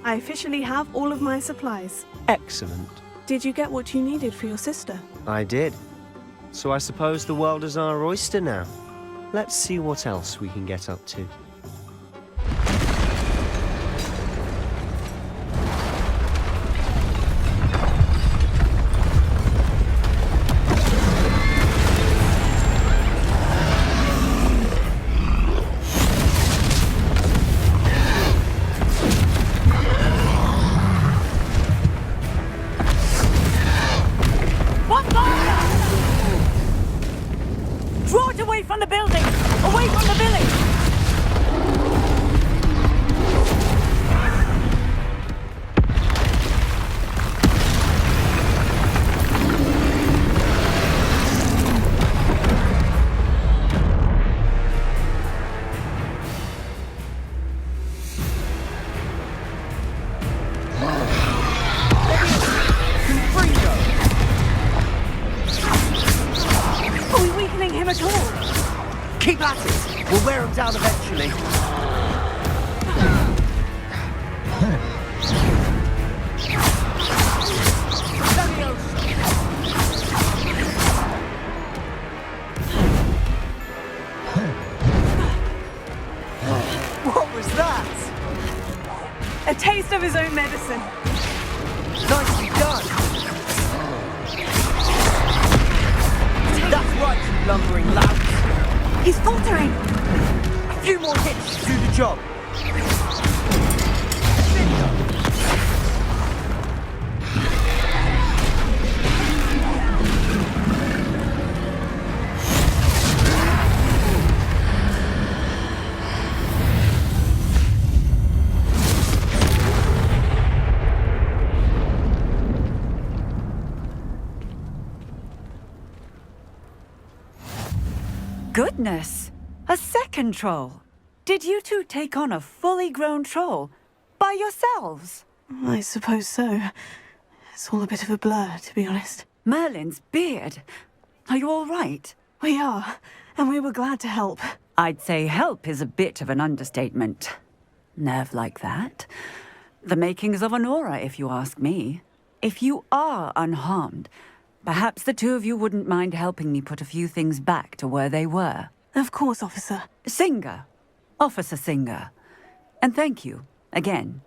I officially have all of my supplies. Excellent. Did you get what you needed for your sister? I did. So I suppose the world is our oyster now. Let's see what else we can get up to. Keep at it! We'll wear him down eventually. What was that? A taste of his own medicine. Nicely done! That's right, you lumbering lout! He's faltering! A few more hits to do the job. Goodness! A second troll! Did you two take on a fully grown troll? By yourselves? I suppose so. It's all a bit of a blur, to be honest. Merlin's beard. Are you all right? We are, and we were glad to help. I'd say help is a bit of an understatement. Nerve like that. The makings of an aura, if you ask me. If you are unharmed, perhaps the two of you wouldn't mind helping me put a few things back to where they were. Of course, officer. Singer. Officer Singer. And thank you, again.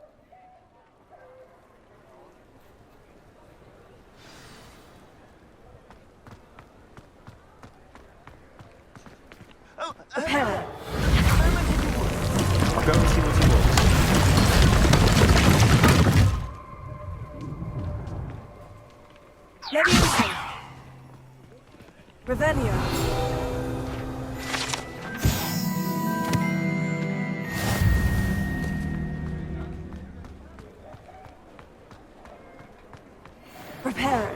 Prepare. I'll go and see what he wants. Leviosa. Revelio. Prepare.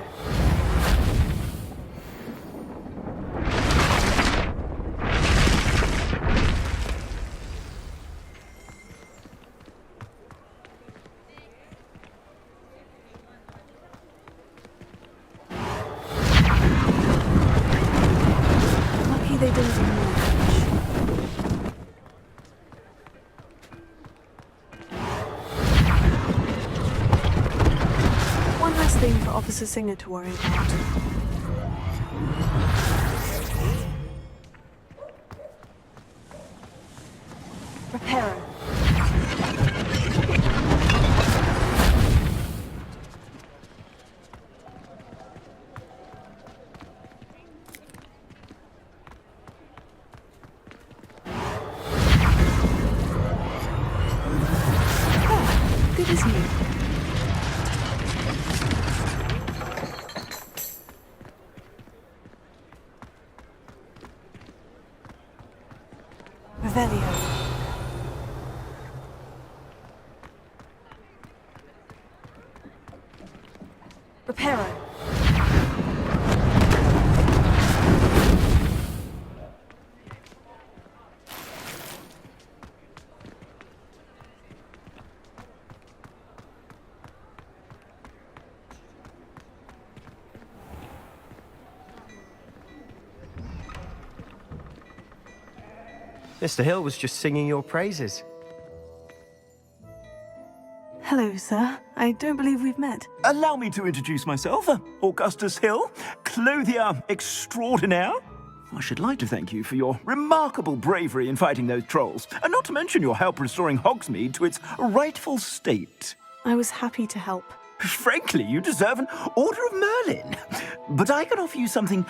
Lucky they didn't do more damage. One less thing for Officer Singer to worry about. Prepare. Oh, good as new. Revelio. Reparo. Mr. Hill was just singing your praises. Hello, sir. I don't believe we've met. Allow me to introduce myself, Augustus Hill, clothier extraordinaire. I should like to thank you for your remarkable bravery in fighting those trolls, and not to mention your help restoring Hogsmeade to its rightful state. I was happy to help. Frankly, you deserve an Order of Merlin. But I can offer you something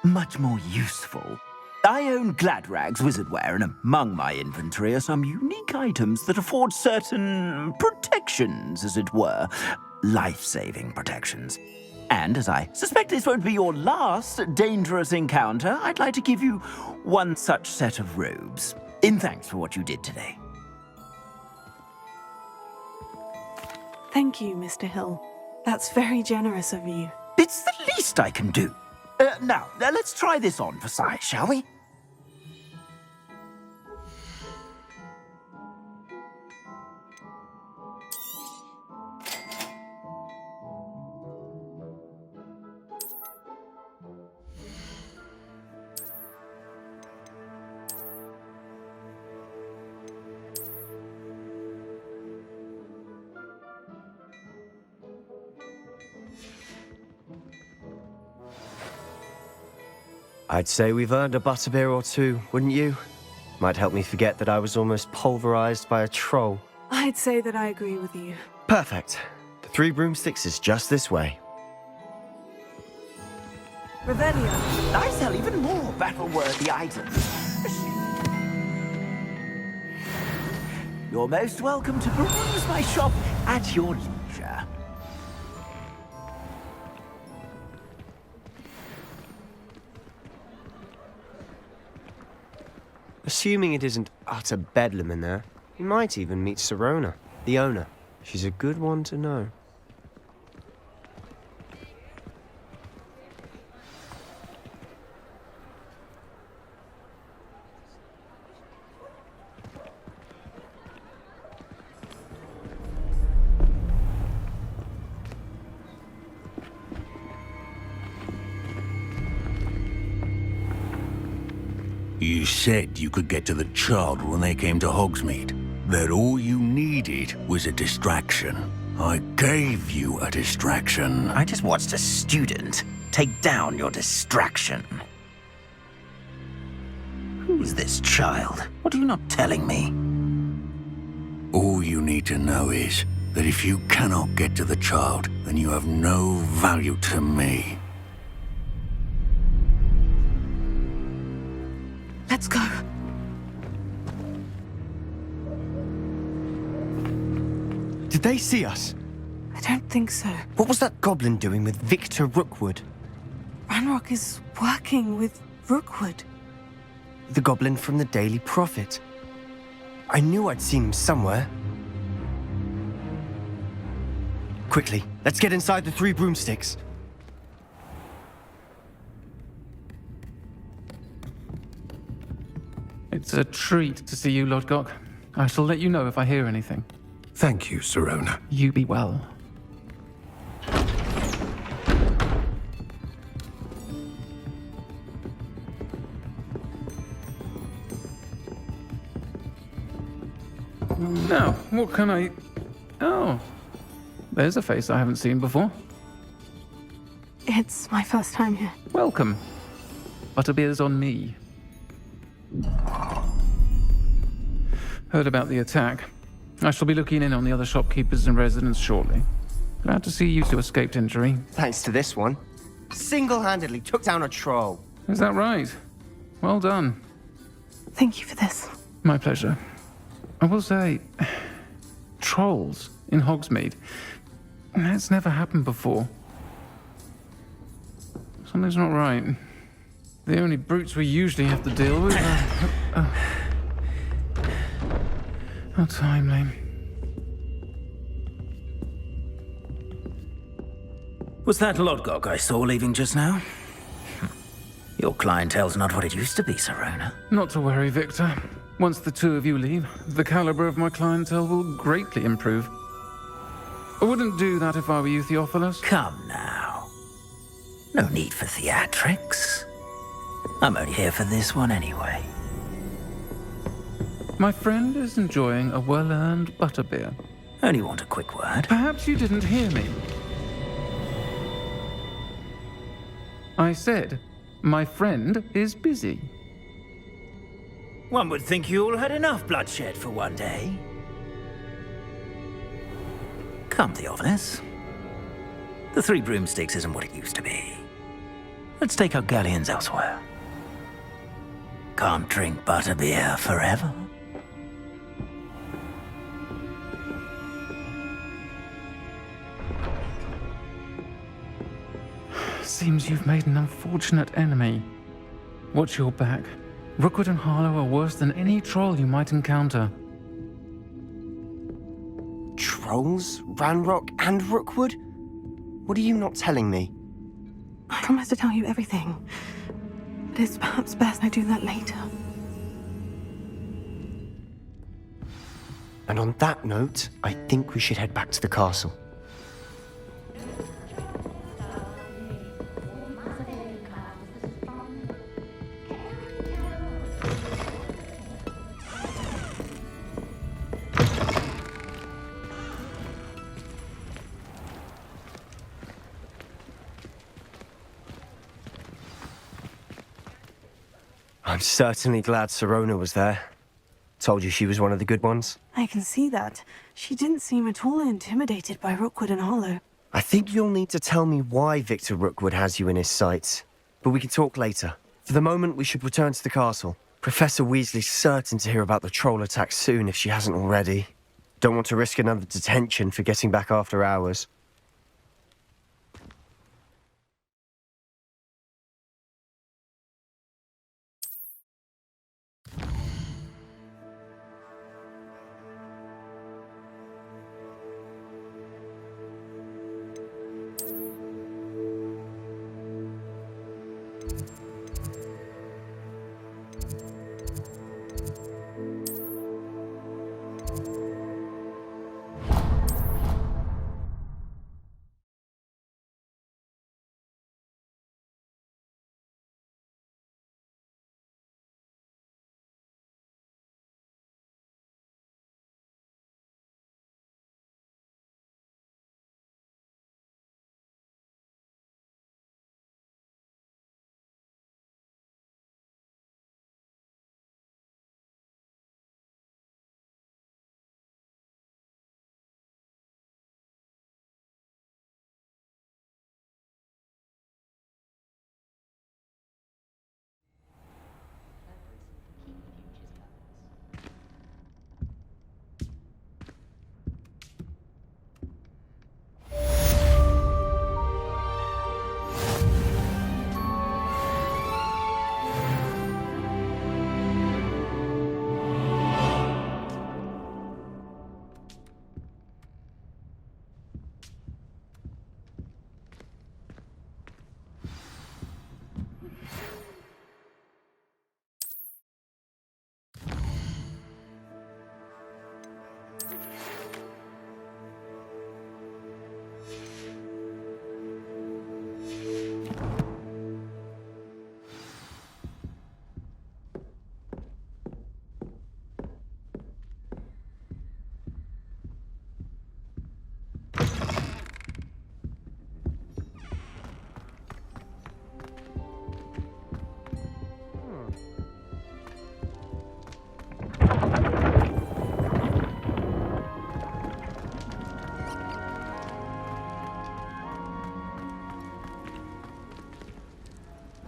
much more useful. I own Gladrag's wizardware, and among my inventory are some unique items that afford certain protections, as it were. Life-saving protections. And as I suspect this won't be your last dangerous encounter, I'd like to give you one such set of robes, in thanks for what you did today. Thank you, Mr. Hill. That's very generous of you. It's the least I can do. Now, let's try this on for size, shall we? I'd say we've earned a butterbeer or two, wouldn't you? Might help me forget that I was almost pulverized by a troll. I'd say that I agree with you. Perfect. The Three Broomsticks is just this way. Revelio. I sell even more battle-worthy items. You're most welcome to peruse my shop at your leisure. Assuming it isn't utter bedlam in there, you might even meet Sirona, the owner. She's a good one to know. You said you could get to the child when they came to Hogsmeade. That all you needed was a distraction. I gave you a distraction. I just watched a student take down your distraction. Who's this child? What are you not telling me? All you need to know is that if you cannot get to the child, then you have no value to me. Let's go. Did they see us? I don't think so. What was that goblin doing with Victor Rookwood? Ranrock is working with Rookwood. The goblin from the Daily Prophet. I knew I'd seen him somewhere. Quickly, let's get inside the Three Broomsticks. It's a treat to see you, Lodgok. I shall let you know if I hear anything. Thank you, Sirona. You be well. Now, what can I... Oh, there's a face I haven't seen before. It's my first time here. Welcome. Butterbeer's on me. Heard about the attack. I shall be looking in on the other shopkeepers and residents shortly. Glad to see you two escaped injury. Thanks to this one. Single-handedly took down a troll. Is that right? Well done. Thank you for this. My pleasure. I will say, trolls in Hogsmeade. That's never happened before. Something's not right. The only brutes we usually have to deal with are... How timely. Was that Lodgok I saw leaving just now? Your clientele's not what it used to be, Sirona. Not to worry, Victor. Once the two of you leave, the caliber of my clientele will greatly improve. I wouldn't do that if I were you, Theophilus. Come now. No need for theatrics. I'm only here for this one anyway. My friend is enjoying a well-earned butterbeer. Only want a quick word. Perhaps you didn't hear me. I said, my friend is busy. One would think you all had enough bloodshed for one day. Come, Theophilus. The Three Broomsticks isn't what it used to be. Let's take our galleons elsewhere. Can't drink butterbeer forever. Seems you've made an unfortunate enemy. Watch your back. Rookwood and Harlow are worse than any troll you might encounter. Trolls? Ranrock and Rookwood? What are you not telling me? I promised to tell you everything. But it's perhaps best I do that later. And on that note, I think we should head back to the castle. I'm certainly glad Sirona was there. Told you she was one of the good ones. I can see that. She didn't seem at all intimidated by Rookwood and Harlow. I think you'll need to tell me why Victor Rookwood has you in his sights. But we can talk later. For the moment, we should return to the castle. Professor Weasley's certain to hear about the troll attack soon if she hasn't already. Don't want to risk another detention for getting back after hours.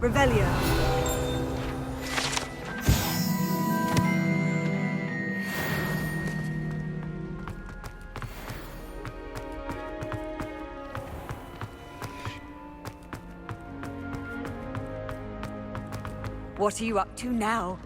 Revelio. What are you up to now?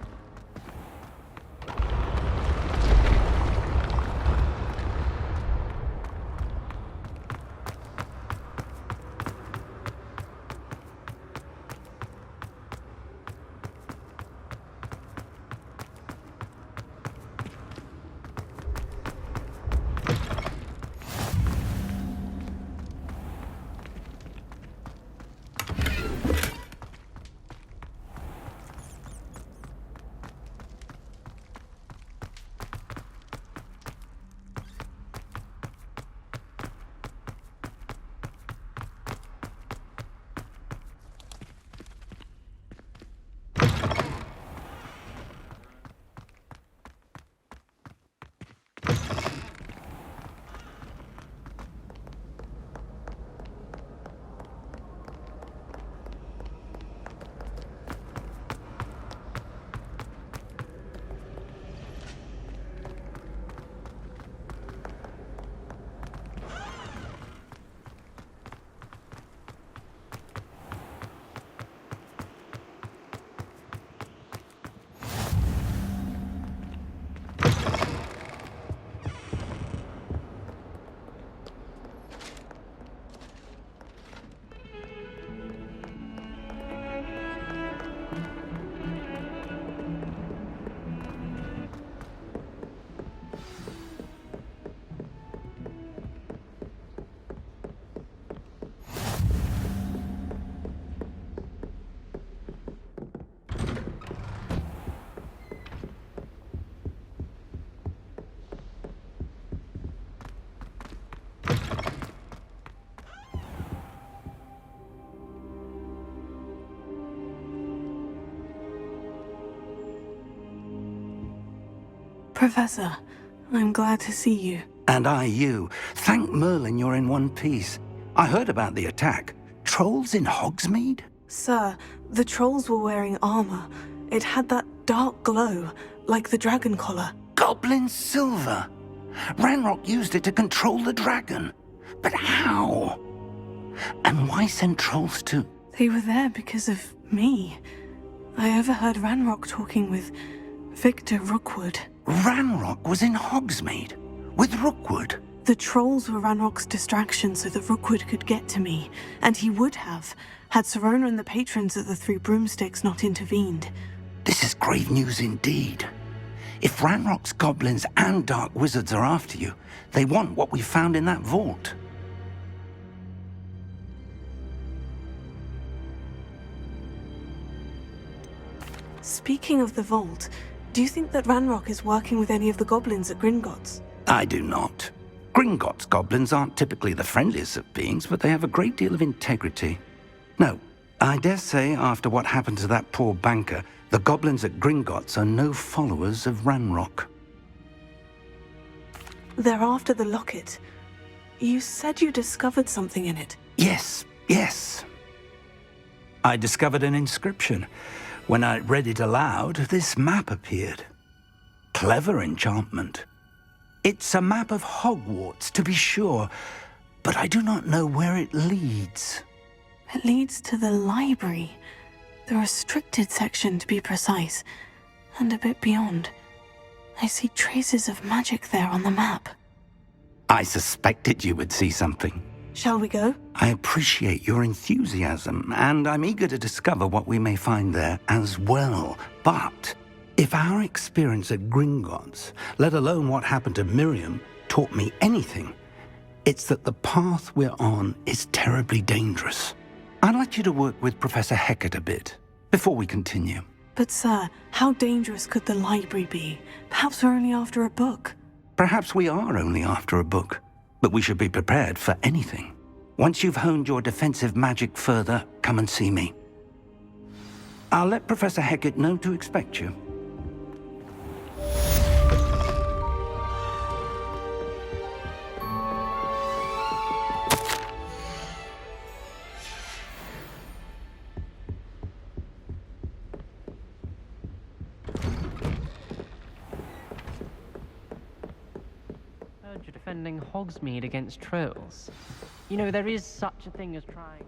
Professor, I'm glad to see you. And I you. Thank Merlin you're in one piece. I heard about the attack. Trolls in Hogsmeade? Sir, the trolls were wearing armor. It had that dark glow, like the dragon collar. Goblin silver! Ranrock used it to control the dragon. But how? And why send trolls to... They were there because of me. I overheard Ranrock talking with Victor Rookwood. Ranrock was in Hogsmeade? With Rookwood? The trolls were Ranrock's distraction so that Rookwood could get to me, and he would have, had Sirona and the patrons at the Three Broomsticks not intervened. This is grave news indeed. If Ranrock's goblins and dark wizards are after you, they want what we found in that vault. Speaking of the vault, do you think that Ranrock is working with any of the goblins at Gringotts? I do not. Gringotts goblins aren't typically the friendliest of beings, but they have a great deal of integrity. No, I dare say after what happened to that poor banker, the goblins at Gringotts are no followers of Ranrock. They're after the locket. You said you discovered something in it. Yes. I discovered an inscription. When I read it aloud, this map appeared. Clever enchantment. It's a map of Hogwarts, to be sure, but I do not know where it leads. It leads to the library. The restricted section, to be precise, and a bit beyond. I see traces of magic there on the map. I suspected you would see something. Shall we go? I appreciate your enthusiasm, and I'm eager to discover what we may find there as well. But if our experience at Gringotts, let alone what happened to Miriam, taught me anything, it's that the path we're on is terribly dangerous. I'd like you to work with Professor Hecat a bit, before we continue. But sir, how dangerous could the library be? Perhaps we're only after a book. Perhaps we are only after a book, but we should be prepared for anything. Once you've honed your defensive magic further, come and see me. I'll let Professor Hecat know to expect you. You're defending Hogsmeade against trolls. You know, there is such a thing as trying to...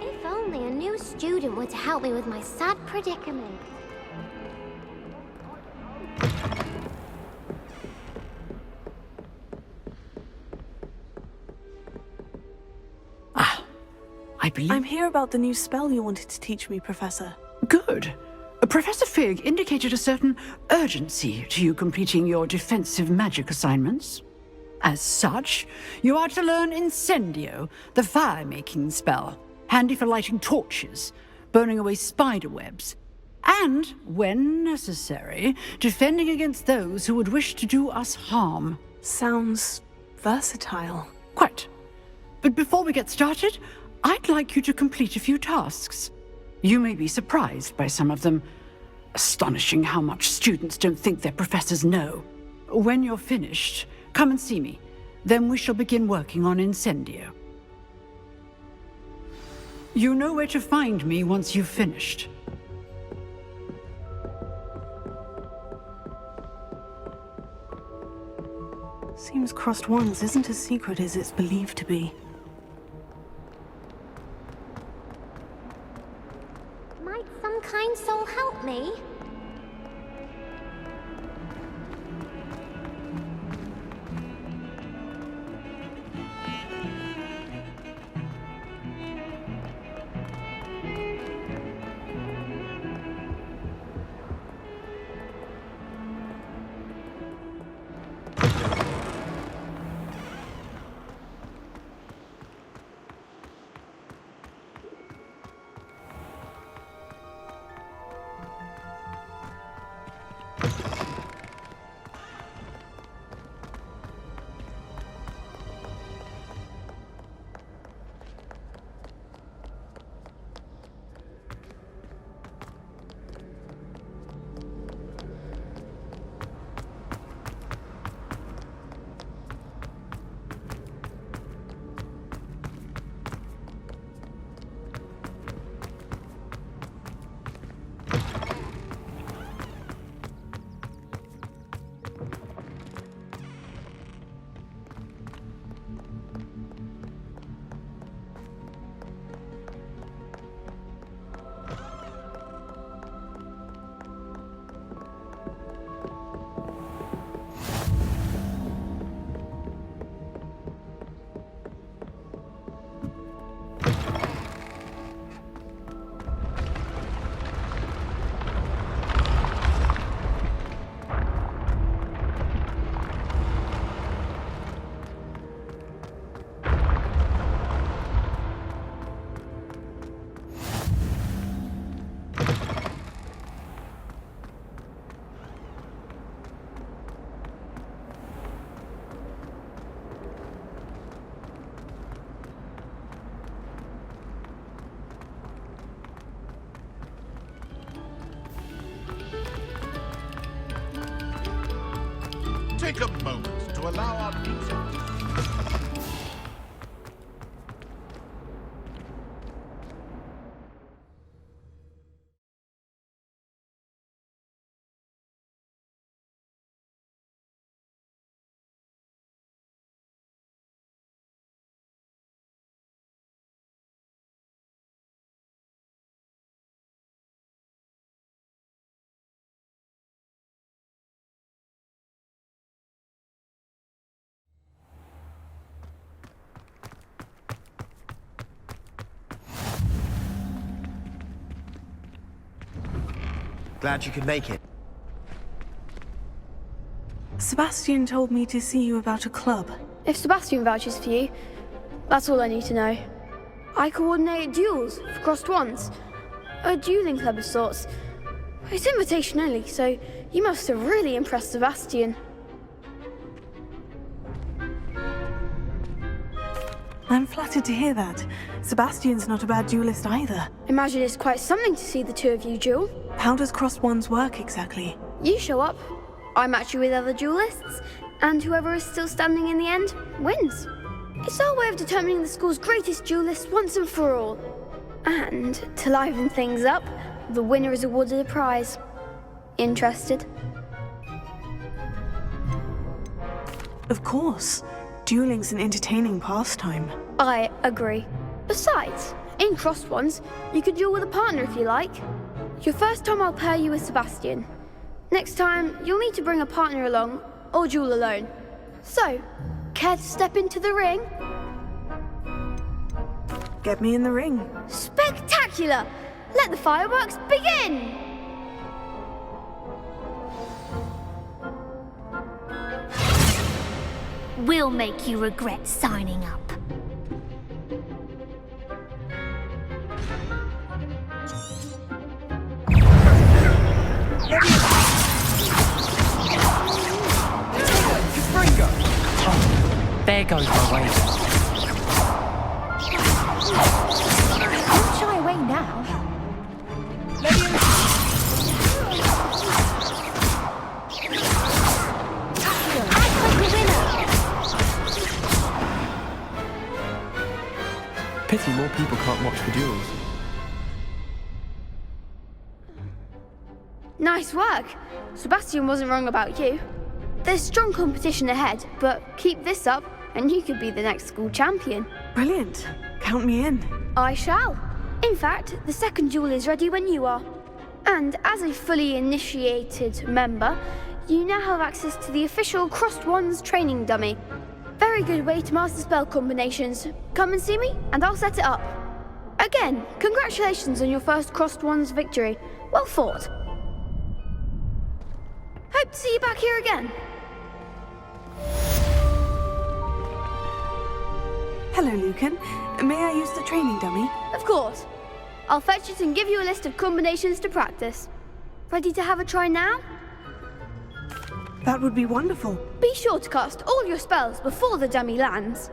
If only a new student were to help me with my sad predicament. I believe... I'm here about the new spell you wanted to teach me, Professor. Good. Professor Fig indicated a certain urgency to you completing your defensive magic assignments. As such, you are to learn Incendio, the fire-making spell, handy for lighting torches, burning away spider webs, and, when necessary, defending against those who would wish to do us harm. Sounds versatile. Quite. But before we get started, I'd like you to complete a few tasks. You may be surprised by some of them. Astonishing how much students don't think their professors know. When you're finished, come and see me. Then we shall begin working on Incendio. You know where to find me once you've finished. Seems crossed wands isn't as secret as it's believed to be. Might some kind soul help me? take a moment to allow our music. Glad you could make it. Sebastian told me to see you about a club. If Sebastian vouches for you, that's all I need to know. I coordinate duels for crossed wands. A dueling club of sorts. It's invitation only, so you must have really impressed Sebastian. I'm flattered to hear that. Sebastian's not a bad duelist either. Imagine it's quite something to see the two of you duel. How does crossed wands work exactly? You show up, I match you with other duelists, and whoever is still standing in the end wins. It's our way of determining the school's greatest duelist once and for all. And to liven things up, the winner is awarded a prize. Interested? Of course. Dueling's an entertaining pastime. I agree. Besides, in crossed wands, you could duel with a partner if you like. Your first time I'll pair you with Sebastian. Next time, you'll need to bring a partner along, or duel alone. So, care to step into the ring? Get me in the ring. Spectacular! Let the fireworks begin! We'll make you regret signing up. There goes my wager. Don't shy away now. Pity more people can't watch the duels. Nice work. Sebastian wasn't wrong about you. There's strong competition ahead, but keep this up and you could be the next school champion. Brilliant. Count me in. I shall. In fact, the second duel is ready when you are. And as a fully initiated member, you now have access to the official Crossed Wands training dummy. Very good way to master spell combinations. Come and see me, and I'll set it up. Again, congratulations on your first Crossed Wands victory. Well fought. Hope to see you back here again. Hello, Lucan. May I use the training dummy? Of course. I'll fetch it and give you a list of combinations to practice. Ready to have a try now? That would be wonderful. Be sure to cast all your spells before the dummy lands.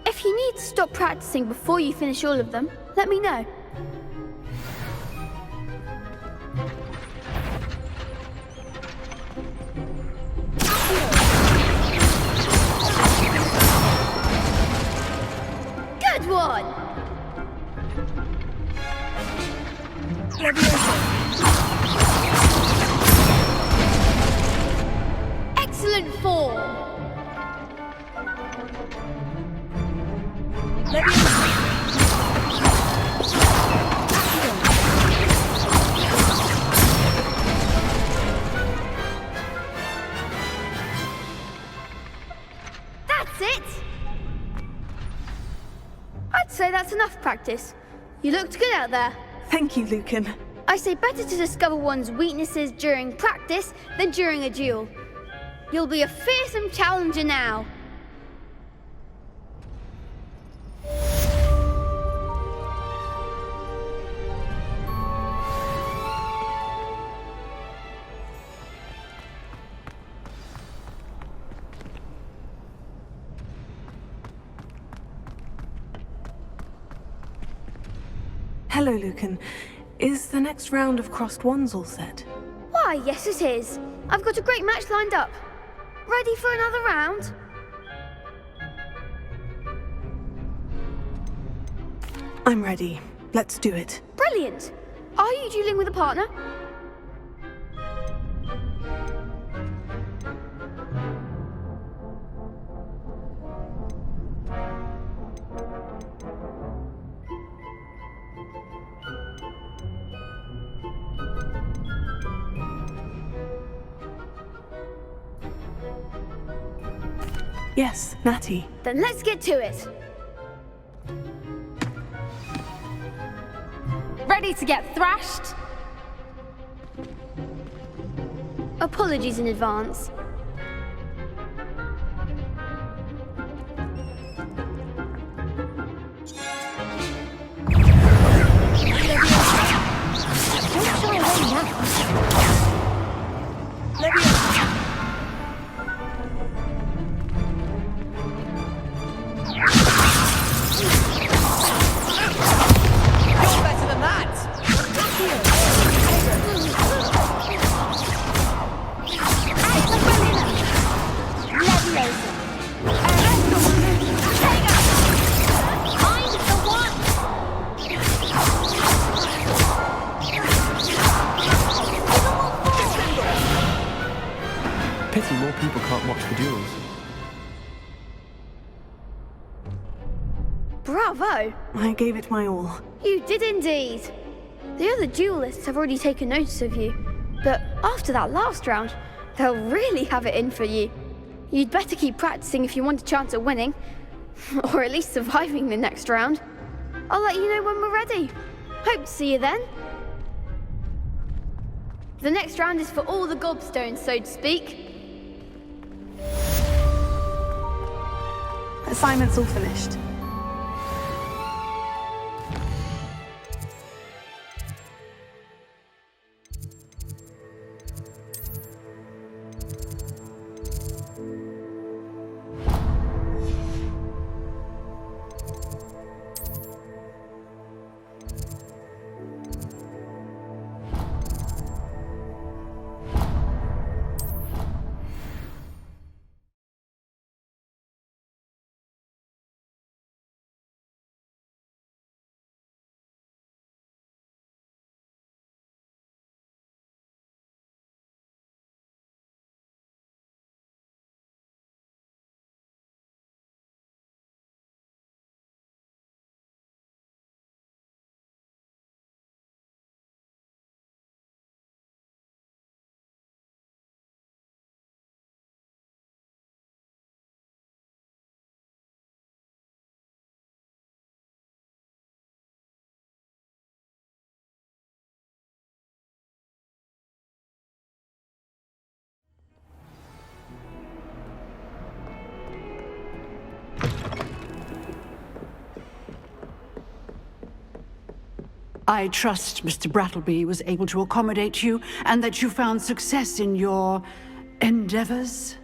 If you need to stop practicing before you finish all of them, let me know. Good one! Excellent form! That's it! I'd say that's enough practice. You looked good out there. Thank you, Lucan. I say better to discover one's weaknesses during practice than during a duel. You'll be a fearsome challenger now. Hello, Lucan. Is the next round of crossed wands all set? Why, yes it is. I've got a great match lined up. Ready for another round? I'm ready. Let's do it. Brilliant! Are you dueling with a partner? Yes, Natty. Then let's get to it. Ready to get thrashed? Apologies in advance. Don't shy away now. Pity more people can't watch the duels. Bravo! I gave it my all. You did indeed. The other duelists have already taken notice of you, but after that last round, they'll really have it in for you. You'd better keep practicing if you want a chance at winning, or at least surviving the next round. I'll let you know when we're ready. Hope to see you then. The next round is for all the gobstones, so to speak. Assignment's all finished. I trust Mr. Brattleby was able to accommodate you and that you found success in your endeavors.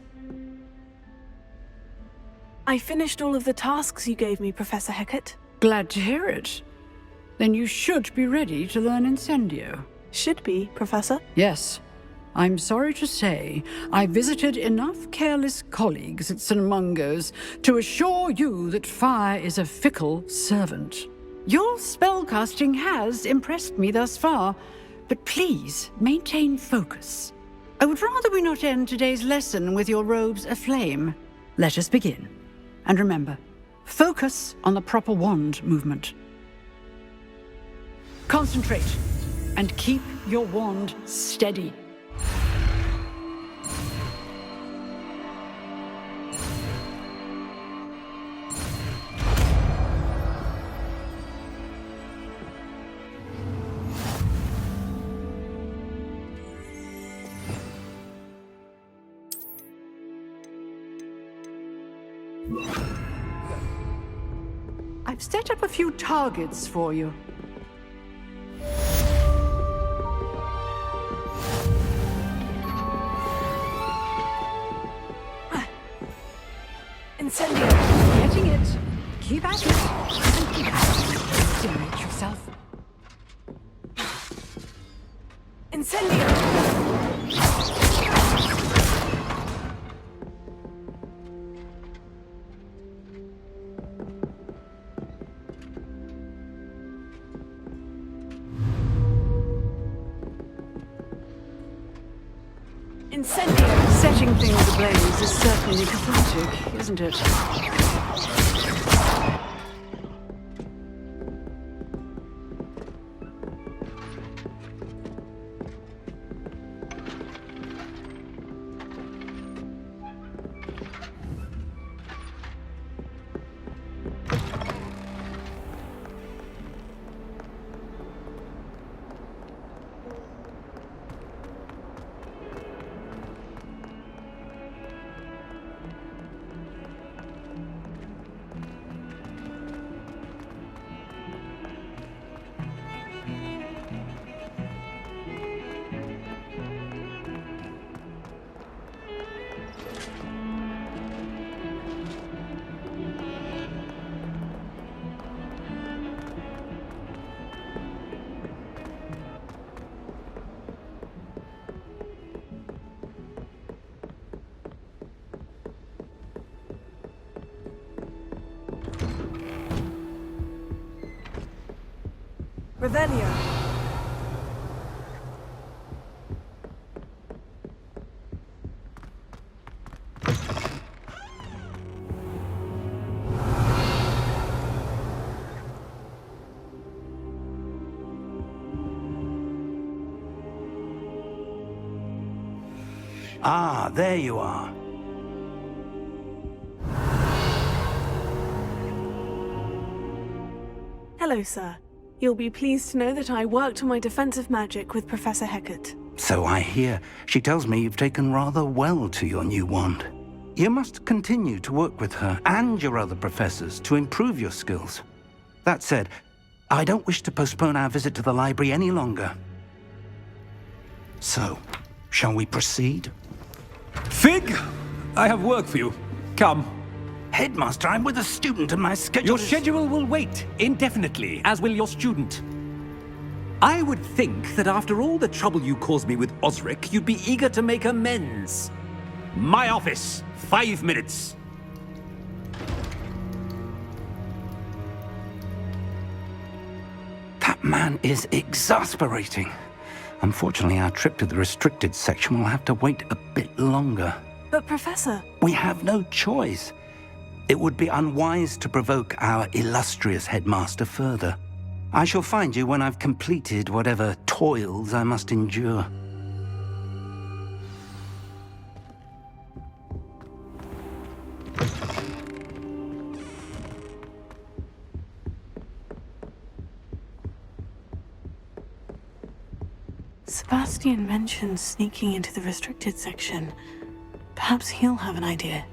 I finished all of the tasks you gave me, Professor Hecat. Glad to hear it. Then you should be ready to learn Incendio. Should be, Professor. Yes. I'm sorry to say, I visited enough careless colleagues at St. Mungo's to assure you that fire is a fickle servant. Your spellcasting has impressed me thus far, but please maintain focus. I would rather we not end today's lesson with your robes aflame. Let us begin. And remember, focus on the proper wand movement. Concentrate, and keep your wand steady. I've set up a few targets for you. Incendio. Getting it. Keep at it. Stimulate yourself. Incendio. Incendiary. Setting things ablaze is certainly cathartic, isn't it? Revelio. Ah, there you are. Hello, sir. You'll be pleased to know that I worked on my defensive magic with Professor Heckert. So I hear. She tells me you've taken rather well to your new wand. You must continue to work with her and your other professors to improve your skills. That said, I don't wish to postpone our visit to the library any longer. So, shall we proceed? Fig! I have work for you. Come. Headmaster, I'm with a student and my schedule Your schedule will wait indefinitely, as will your student. I would think that after all the trouble you caused me with Osric, you'd be eager to make amends. My office, 5 minutes. That man is exasperating. Unfortunately, our trip to the restricted section will have to wait a bit longer. But, Professor... We have no choice. It would be unwise to provoke our illustrious headmaster further. I shall find you when I've completed whatever toils I must endure. Sebastian mentioned sneaking into the restricted section. Perhaps he'll have an idea.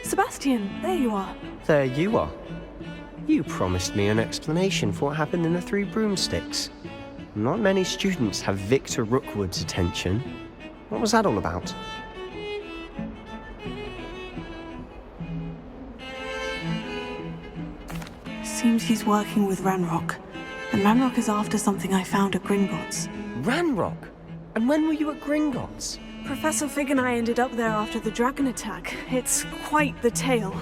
Sebastian, there you are. There you are. You promised me an explanation for what happened in the Three Broomsticks. Not many students have Victor Rookwood's attention. What was that all about? Seems he's working with Ranrock. And Ranrock is after something I found at Gringotts. Ranrock? And when were you at Gringotts? Professor Fig and I ended up there after the dragon attack. It's quite the tale.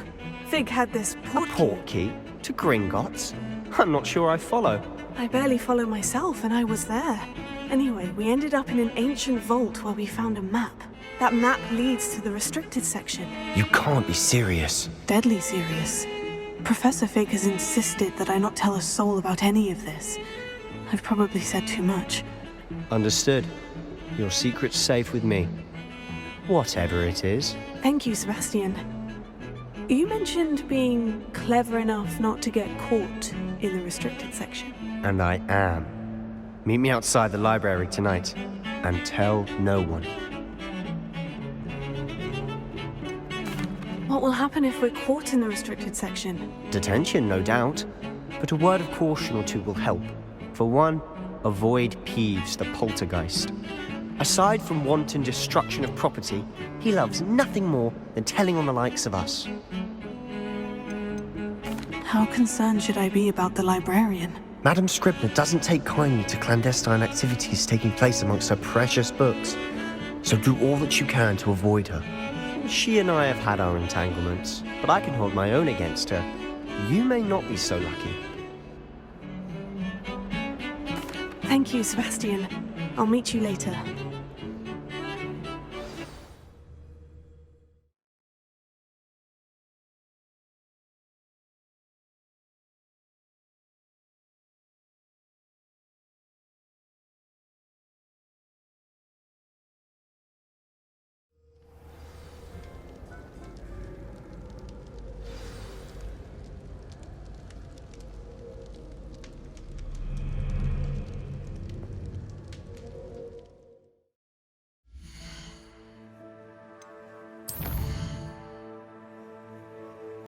Fig had this portkey. A portkey? To Gringotts? I'm not sure I follow. I barely follow myself, and I was there. Anyway, we ended up in an ancient vault where we found a map. That map leads to the restricted section. You can't be serious. Deadly serious. Professor Fig has insisted that I not tell a soul about any of this. I've probably said too much. Understood. Your secret's safe with me. Whatever it is. Thank you, Sebastian. You mentioned being clever enough not to get caught in the restricted section. And I am. Meet me outside the library tonight. And tell no one. What will happen if we're caught in the restricted section? Detention, no doubt. But a word of caution or two will help. For one, avoid Peeves, the poltergeist. Aside from wanton destruction of property, he loves nothing more than telling on the likes of us. How concerned should I be about the librarian? Madam Scribner doesn't take kindly to clandestine activities taking place amongst her precious books, so do all that you can to avoid her. She and I have had our entanglements, but I can hold my own against her. You may not be so lucky. Thank you, Sebastian. I'll meet you later.